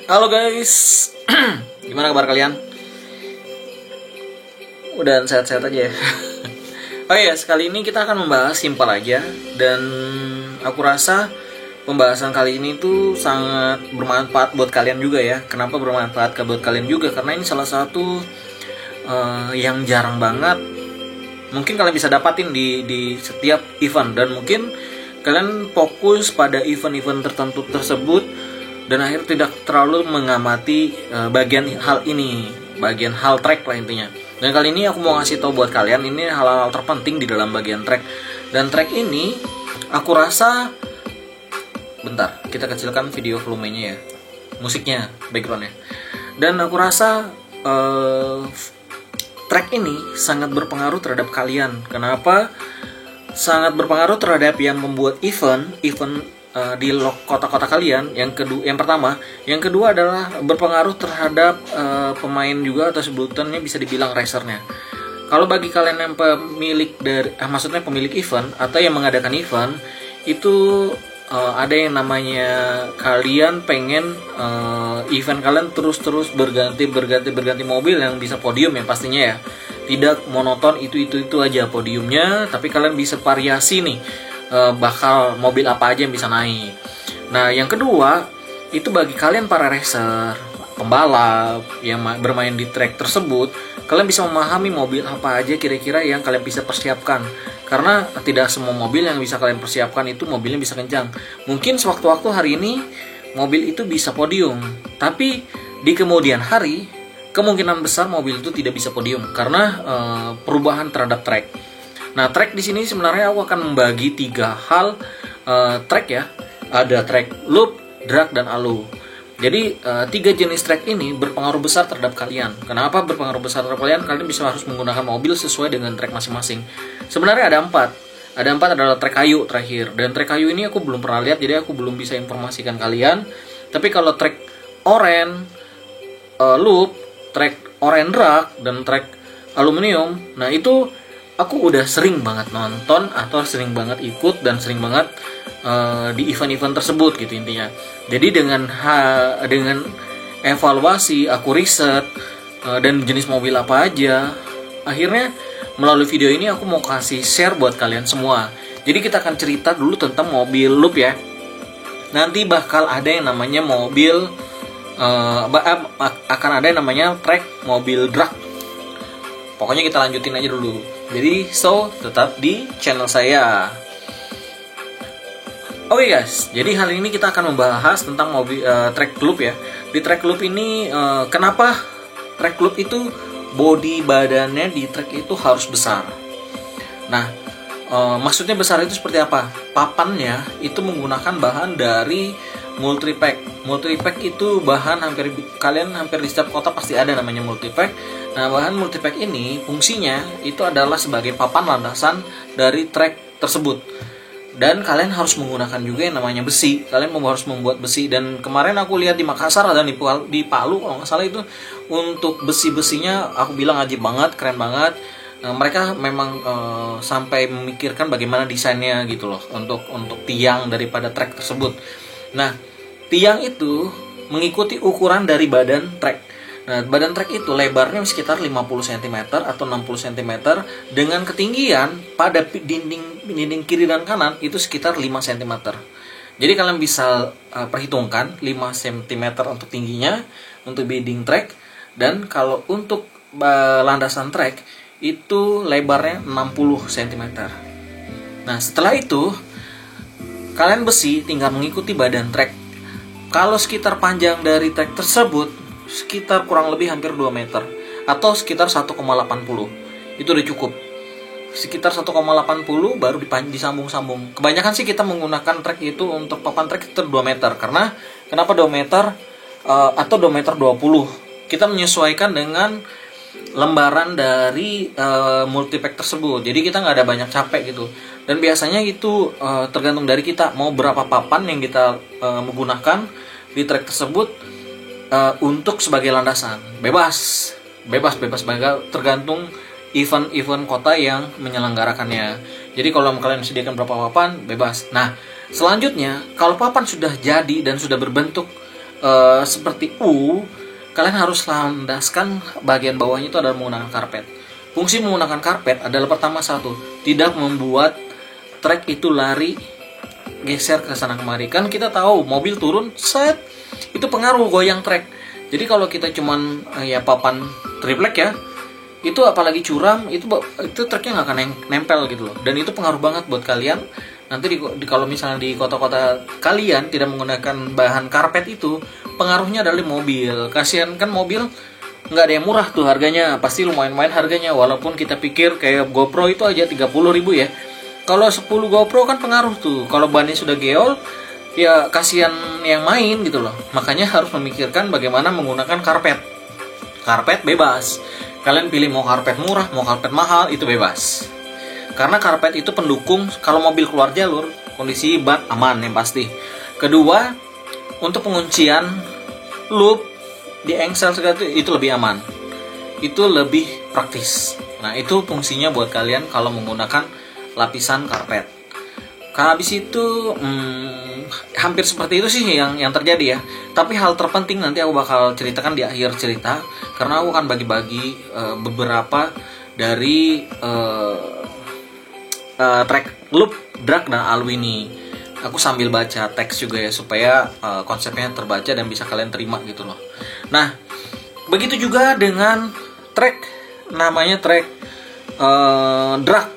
Halo guys, gimana kabar kalian? Udah sehat-sehat aja ya. Oh iya, sekali ini kita akan membahas simpel aja. Dan aku rasa pembahasan kali ini tuh sangat bermanfaat buat kalian juga ya. Kenapa bermanfaat buat kalian juga? Karena ini salah satu yang jarang banget mungkin kalian bisa dapatin di setiap event. Dan mungkin kalian fokus pada event-event tertentu tersebut dan akhirnya tidak terlalu mengamati bagian hal ini, bagian hal track lah intinya. Dan kali ini aku mau ngasih tahu buat kalian ini hal-hal terpenting di dalam bagian track. Dan track ini aku rasa, bentar, kita kecilkan video volumenya ya, musiknya, backgroundnya. Dan aku rasa track ini sangat berpengaruh terhadap kalian. Kenapa? Sangat berpengaruh terhadap yang membuat event di kota-kota kalian. Yang pertama, yang kedua adalah berpengaruh terhadap pemain juga, atau sebutannya bisa dibilang racernya. Kalau bagi kalian yang pemilik dari, maksudnya pemilik event atau yang mengadakan event, itu ada yang namanya kalian pengen event kalian terus berganti mobil yang bisa podium ya pastinya ya. Tidak monoton itu aja podiumnya, tapi kalian bisa variasi nih. Bakal mobil apa aja yang bisa naik. Nah, yang kedua itu bagi kalian para racer, pembalap yang bermain di track tersebut, kalian bisa memahami mobil apa aja kira-kira yang kalian bisa persiapkan. Karena tidak semua mobil yang bisa kalian persiapkan itu mobilnya bisa kencang. Mungkin sewaktu-waktu hari ini mobil itu bisa podium, tapi di kemudian hari kemungkinan besar mobil itu tidak bisa podium karena perubahan terhadap track. Nah, track di sini sebenarnya aku akan membagi 3 hal track ya. Ada track loop, drag, dan alu. Jadi 3 jenis track ini berpengaruh besar terhadap kalian. Kenapa berpengaruh besar terhadap kalian? Kalian bisa harus menggunakan mobil sesuai dengan track masing-masing. Sebenarnya ada 4. Ada 4 adalah track kayu terakhir. Dan track kayu ini aku belum pernah lihat, jadi aku belum bisa informasikan kalian. Tapi kalau track oren, loop, track oren drag, dan track aluminium, nah itu aku udah sering banget nonton atau sering banget ikut dan sering banget di event-event tersebut gitu intinya. Jadi dengan evaluasi aku riset dan jenis mobil apa aja, akhirnya melalui video ini aku mau kasih share buat kalian semua. Jadi kita akan cerita dulu tentang mobil loop ya. Nanti bakal ada yang namanya mobil akan ada yang namanya track mobil drag. Pokoknya kita lanjutin aja dulu. Jadi tetap di channel saya. Oke guys, jadi hari ini kita akan membahas tentang mobil track loop ya. Di track loop ini kenapa track loop itu body badannya di track itu harus besar. Nah, maksudnya besar itu seperti apa? Papannya itu menggunakan bahan dari multipack. Multipack itu bahan kalian hampir di setiap kota pasti ada namanya multipack. Nah, bahan multipack ini fungsinya itu adalah sebagai papan landasan dari track tersebut. Dan kalian harus menggunakan juga yang namanya besi. Kalian harus membuat besi. Dan kemarin aku lihat di Makassar dan di Palu kalau nggak salah itu, untuk besi-besinya aku bilang ajib banget, keren banget. Mereka memang sampai memikirkan bagaimana desainnya gitu loh untuk tiang daripada track tersebut. Nah, tiang itu mengikuti ukuran dari badan track. Nah, badan track itu lebarnya sekitar 50 cm atau 60 cm dengan ketinggian pada dinding kiri dan kanan itu sekitar 5 cm. Jadi kalian bisa perhitungkan 5 cm untuk tingginya untuk binding track, dan kalau untuk landasan track itu lebarnya 60 cm. Nah, setelah itu kalian besi tinggal mengikuti badan track. Kalau sekitar panjang dari track tersebut sekitar kurang lebih hampir 2 meter atau sekitar 1,80. Itu udah cukup. Sekitar 1,80 baru disambung-sambung. Kebanyakan sih kita menggunakan track itu untuk papan track itu 2 meter. Karena kenapa 2 meter atau 2 meter 20? Kita menyesuaikan dengan lembaran dari multipack tersebut. Jadi kita nggak ada banyak capek gitu. Dan biasanya itu tergantung dari kita mau berapa papan yang kita menggunakan di track tersebut untuk sebagai landasan. Bebas tergantung event kota yang menyelenggarakannya. Jadi kalau kalian sediakan berapa papan, bebas. Nah, selanjutnya kalau papan sudah jadi dan sudah berbentuk seperti U, kalian harus landaskan bagian bawahnya itu adalah menggunakan karpet. Fungsi menggunakan karpet adalah pertama satu, tidak membuat trek itu lari geser ke sana kemari. Kan kita tahu mobil turun set itu pengaruh goyang trek. Jadi kalau kita cuman ya papan triplek ya, itu apalagi curam itu treknya nggak akan nempel gitu loh. Dan itu pengaruh banget buat kalian. Nanti kalau misalnya di kota-kota kalian tidak menggunakan bahan karpet itu, pengaruhnya adalah mobil. Kasihan kan mobil nggak ada yang murah tuh harganya, pasti lumayan-lumayan harganya. Walaupun kita pikir kayak GoPro itu aja 30.000 ya. Kalau 10 GoPro kan pengaruh tuh. Kalau bannya sudah geol, ya kasihan yang main gitu loh. Makanya harus memikirkan bagaimana menggunakan karpet. Karpet bebas. Kalian pilih mau karpet murah, mau karpet mahal, itu bebas. Karena karpet itu pendukung kalau mobil keluar jalur, kondisi ban aman yang pasti. Kedua, untuk penguncian loop di engsel segala itu lebih aman, itu lebih praktis. Nah itu fungsinya buat kalian kalau menggunakan lapisan karpet. Habis itu hampir seperti itu sih yang terjadi ya. Tapi hal terpenting nanti aku bakal ceritakan di akhir cerita, karena aku akan bagi-bagi beberapa dari track loop, drag dan alu ini. Aku sambil baca teks juga ya, supaya konsepnya terbaca dan bisa kalian terima gitu loh. Nah, begitu juga dengan track, namanya track drag.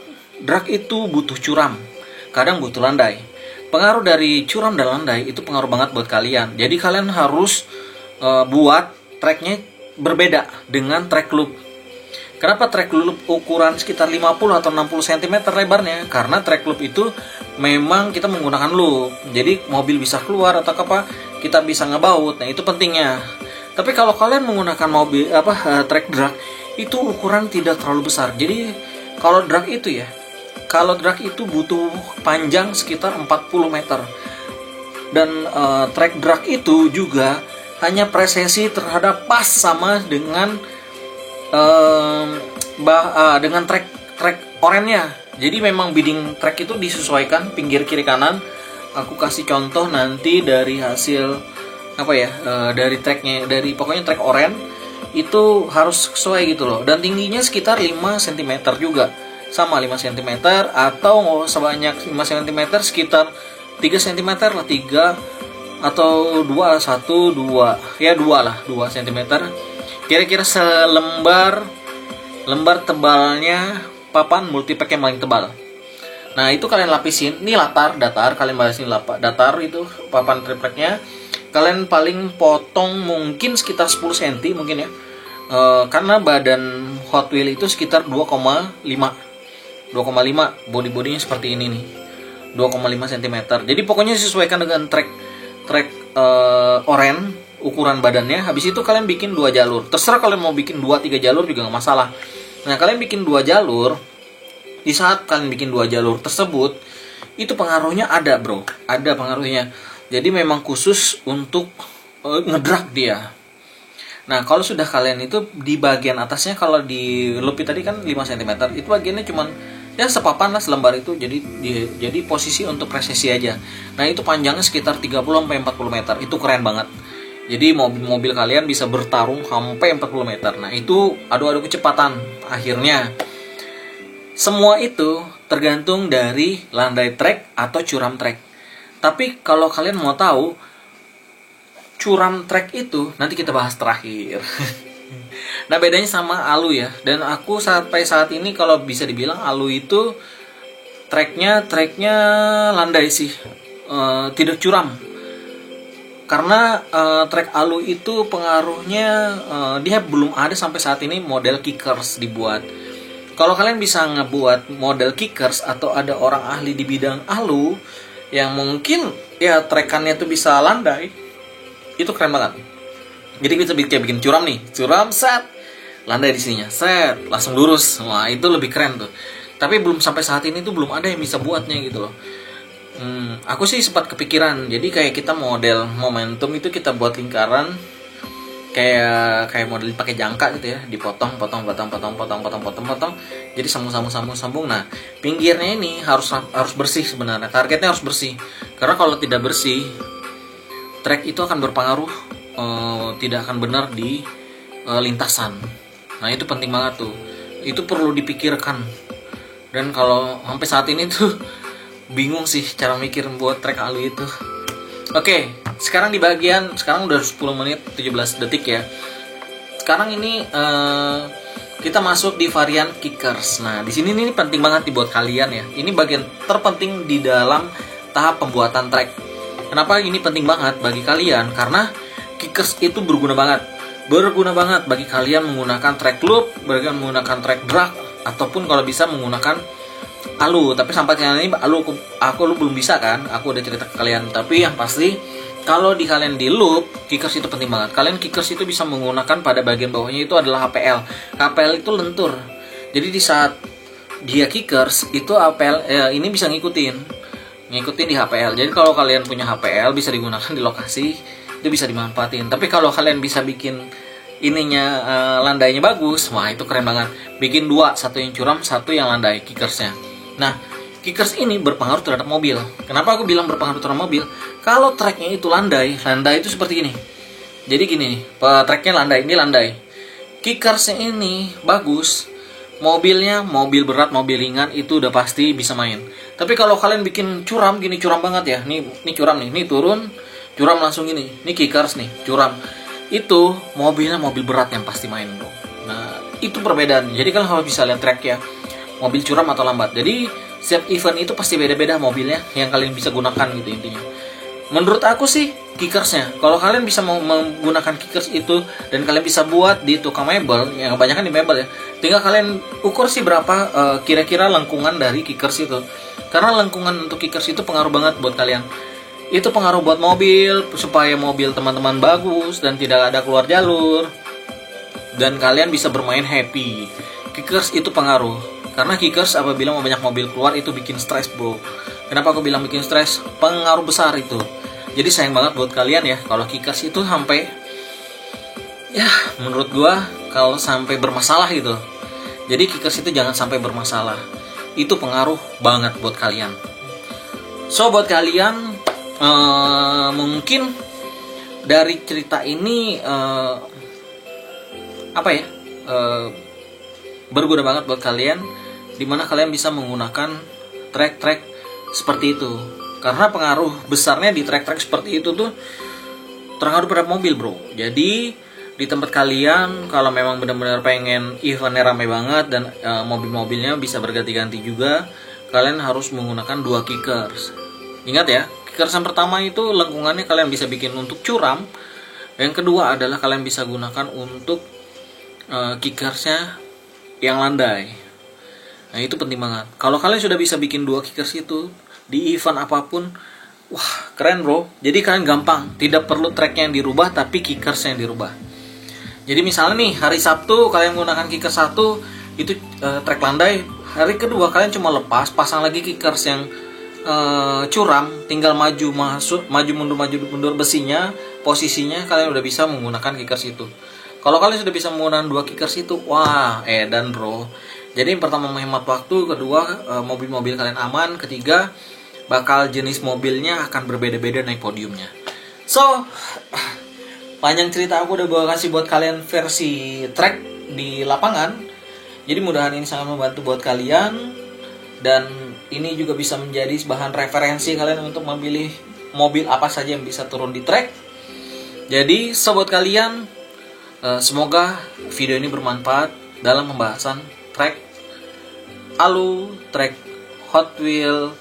Drag itu butuh curam, kadang butuh landai. Pengaruh dari curam dan landai itu pengaruh banget buat kalian. Jadi kalian harus buat tracknya berbeda dengan track loop. Kenapa track loop ukuran sekitar 50 atau 60 cm lebarnya? Karena track loop itu memang kita menggunakan loop. Jadi mobil bisa keluar atau apa, kita bisa ngebaut. Nah, itu pentingnya. Tapi kalau kalian menggunakan mobil track drag, itu ukuran tidak terlalu besar. Jadi kalau drag itu ya, kalau drag itu butuh panjang sekitar 40 meter. Dan track drag itu juga hanya presisi terhadap pas sama dengan dengan track orennya. Jadi memang bidding track itu disesuaikan pinggir kiri kanan. Aku kasih contoh nanti dari hasil dari tracknya, dari pokoknya track oren itu harus sesuai gitu loh. Dan tingginya sekitar 5 cm juga, sama 5 cm atau nggak sebanyak 5 cm, sekitar 3 cm lah, 3 atau 2 ya 2 lah, 2 cm. Kira-kira selembar tebalnya papan multipack yang paling tebal. Nah itu kalian lapisin, ini datar, kalian bahasin datar itu papan tripleknya. Kalian paling potong mungkin sekitar 10 cm mungkin ya, karena badan Hot Wheel itu sekitar 2,5 body-bodinya seperti ini nih, 2,5 cm. Jadi pokoknya disesuaikan dengan track oren ukuran badannya. Habis itu kalian bikin 2 jalur. Terserah kalian mau bikin 2-3 jalur juga nggak masalah. Nah kalian bikin 2 jalur. Di saat kalian bikin 2 jalur tersebut, itu pengaruhnya ada bro, ada pengaruhnya. Jadi memang khusus untuk ngedrag dia. Nah kalau sudah kalian itu di bagian atasnya, kalau di loop tadi kan 5 cm, itu bagiannya cuman ya sepapan lah, selembar itu. Jadi posisi untuk presisi aja. Nah itu panjangnya sekitar 30-40 meter. Itu keren banget. Jadi mobil kalian bisa bertarung sampai 40 meter. Nah itu adu-adu kecepatan. Akhirnya semua itu tergantung dari landai trek atau curam trek. Tapi kalau kalian mau tahu curam trek itu, nanti kita bahas terakhir. Nah bedanya sama alu ya. Dan aku sampai saat ini kalau bisa dibilang alu itu treknya landai sih, tidak curam. Karena trek alu itu pengaruhnya dia belum ada sampai saat ini model kickers dibuat. Kalau kalian bisa ngebuat model kickers atau ada orang ahli di bidang alu yang mungkin ya trekannya tuh bisa landai, itu keren banget. Jadi kita bikin curam nih, curam set, landai di sininya set, langsung lurus. Wah itu lebih keren tuh. Tapi belum sampai saat ini tuh belum ada yang bisa buatnya gitu loh. Aku sih sempat kepikiran, jadi kayak kita model momentum itu kita buat lingkaran kayak model pakai jangka gitu ya, dipotong, jadi sambung. Nah pinggirnya ini harus bersih sebenarnya, targetnya harus bersih, karena kalau tidak bersih trek itu akan berpengaruh tidak akan benar di lintasan. Nah itu penting banget tuh, itu perlu dipikirkan. Dan kalau sampai saat ini tuh bingung sih cara mikir buat trek alu itu. Oke, sekarang sekarang udah 10 menit 17 detik ya. Sekarang ini kita masuk di varian kickers. Nah, di sini ini penting banget nih buat kalian ya. Ini bagian terpenting di dalam tahap pembuatan track. Kenapa ini penting banget bagi kalian? Karena kickers itu berguna banget bagi kalian menggunakan track loop, menggunakan track drag, ataupun kalau bisa menggunakan alu. Tapi sampai kalian ini aku belum bisa kan? Aku udah cerita ke kalian. Tapi yang pasti kalau kalian di loop, kickers itu penting banget. Kalian kickers itu bisa menggunakan pada bagian bawahnya itu adalah HPL. HPL itu lentur. Jadi di saat dia kickers itu HPL ini bisa ngikutin di HPL. Jadi kalau kalian punya HPL bisa digunakan di lokasi, itu bisa dimanfaatin. Tapi kalau kalian bisa bikin ininya landainya bagus, wah itu keren banget. Bikin dua, satu yang curam, satu yang landai kickersnya. Nah, kickers ini berpengaruh terhadap mobil. Kenapa aku bilang berpengaruh terhadap mobil? Kalau tracknya itu landai itu seperti ini. Jadi gini nih, tracknya ini landai. Kickersnya ini bagus, mobilnya mobil berat, mobil ringan itu udah pasti bisa main. Tapi kalau kalian bikin curam gini, curam banget ya. Nih curam nih, nih turun, curam langsung gini. Nih kickers nih, curam. Itu mobilnya mobil berat yang pasti main, bro. Nah, itu perbedaan. Jadi kalian harus bisa lihat track ya. Mobil curam atau lambat. Jadi setiap event itu pasti beda-beda mobilnya yang kalian bisa gunakan gitu intinya. Menurut aku sih kickersnya, kalau kalian bisa menggunakan kickers itu dan kalian bisa buat di tukang mebel, yang kebanyakan di mebel ya, tinggal kalian ukur sih berapa kira-kira lengkungan dari kickers itu. Karena lengkungan untuk kickers itu pengaruh banget buat kalian. Itu pengaruh buat mobil, supaya mobil teman-teman bagus dan tidak ada keluar jalur, dan kalian bisa bermain happy. Kickers itu pengaruh, karena kickers apabila banyak mobil keluar itu bikin stres, bro. Kenapa aku bilang bikin stres? Pengaruh besar itu. Jadi sayang banget buat kalian ya kalau kickers itu sampai, ya menurut gua kalau sampai bermasalah gitu. Jadi kickers itu jangan sampai bermasalah. Itu pengaruh banget buat kalian. So buat kalian mungkin dari cerita ini berguna banget buat kalian, dimana kalian bisa menggunakan track-track seperti itu. Karena pengaruh besarnya di track-track seperti itu tuh terpengaruh pada mobil, bro. Jadi di tempat kalian kalau memang benar-benar pengen eventnya ramai banget dan mobil-mobilnya bisa berganti-ganti juga, kalian harus menggunakan 2 kickers. Ingat ya, kickers yang pertama itu lengkungannya kalian bisa bikin untuk curam. Yang kedua adalah kalian bisa gunakan untuk kickersnya yang landai. Nah itu penting banget. Kalau kalian sudah bisa bikin 2 kickers itu di event apapun, wah keren, bro. Jadi kalian gampang, tidak perlu tracknya yang dirubah, tapi kickersnya yang dirubah. Jadi misalnya nih hari Sabtu kalian menggunakan kickers 1 itu track landai. Hari kedua kalian cuma lepas, pasang lagi kickers yang curam, tinggal maju mundur besinya, posisinya kalian udah bisa menggunakan kickers itu. Kalau kalian sudah bisa menggunakan 2 kickers itu, wah edan, bro. Jadi yang pertama menghemat waktu, kedua mobil-mobil kalian aman, ketiga bakal jenis mobilnya akan berbeda-beda naik podiumnya. So panjang cerita aku udah gue kasih buat kalian versi track di lapangan. Jadi mudahan ini sangat membantu buat kalian, dan ini juga bisa menjadi bahan referensi kalian untuk memilih mobil apa saja yang bisa turun di track. Jadi sobat kalian, semoga video ini bermanfaat dalam pembahasan track alu, track Hot Wheel,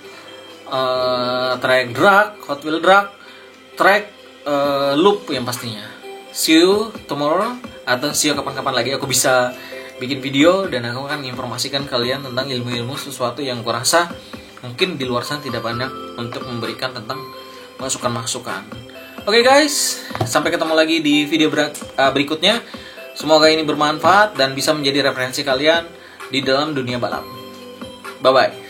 track drag, Hot Wheel drag, track loop yang pastinya. See you tomorrow, atau see you kapan-kapan lagi aku bisa bikin video dan aku akan informasikan kalian tentang ilmu-ilmu sesuatu yang aku rasa mungkin di luar sana tidak banyak untuk memberikan tentang masukan-masukan. Oke guys, sampai ketemu lagi di video berikutnya. Semoga ini bermanfaat dan bisa menjadi referensi kalian di dalam dunia balap. Bye-bye.